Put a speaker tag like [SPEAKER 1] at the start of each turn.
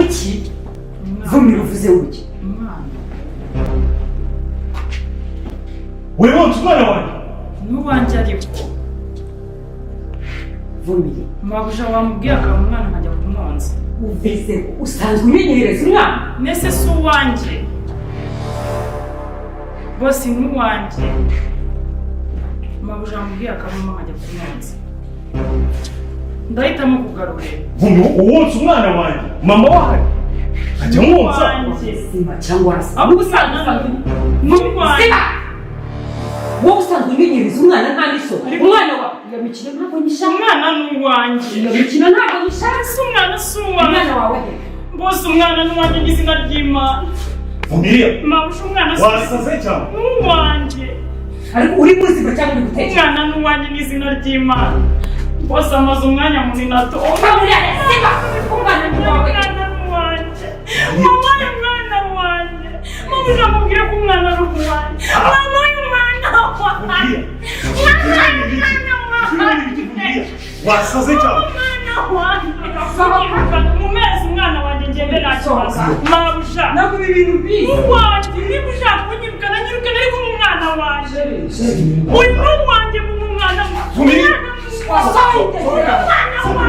[SPEAKER 1] iki vumira uvuze uki
[SPEAKER 2] wewe umwana wanjye
[SPEAKER 3] n'uwanjye ariko
[SPEAKER 1] vumire
[SPEAKER 3] mabuja wamubwiye akaba umwana nkajya kumwonsa
[SPEAKER 1] uveze usanzwe umenyereza umwana
[SPEAKER 3] nese si uwanjye bose n'uwanjye mabuja wamubwiye akaba nkajya kumwonsa ndahitamo kugarurira
[SPEAKER 2] uwonsa umwana wanjye mama wawe ajya mwonsa
[SPEAKER 1] sima cyangwa hasi
[SPEAKER 3] ahubwo usanga n'uwanjye
[SPEAKER 1] wowe usanzwe umenyereza umwana nta n'isoko umwana wa iyo mikino ntabwo nyishaka
[SPEAKER 3] umwana n'uwanjye
[SPEAKER 1] iyo mikino ntabwo nyishaka
[SPEAKER 3] si umwana si uwanjye
[SPEAKER 1] umwana wawe
[SPEAKER 3] bose umwana n'uwanjye n'izina ry'Imana
[SPEAKER 2] Vumilia
[SPEAKER 3] mabusha umwana si
[SPEAKER 2] wasaze cyane
[SPEAKER 3] n'uwanjye
[SPEAKER 1] ariko uri muzima cyangwa uri gutekereza
[SPEAKER 3] umwana n'uwanjye n'izina ry'Imana bose amaze umwanya munini ato
[SPEAKER 1] Vumilia sima umwana wawe
[SPEAKER 3] n'uwanjye mama y'umwana wanjye mabusha amubwire ko umwana ari uwanjye mama y'umwana wanjye
[SPEAKER 2] wasaze cyane
[SPEAKER 3] mu mezi umwana wanjye ngende nakibazo mabusha
[SPEAKER 1] ntabwo ibi bintu bizi
[SPEAKER 3] uwanjye niba ushaka kunyirukana nyirukana ariko mu mwana wanjye uyu ni uwanjye mu mwana
[SPEAKER 2] Vumilia
[SPEAKER 3] umwana wanjye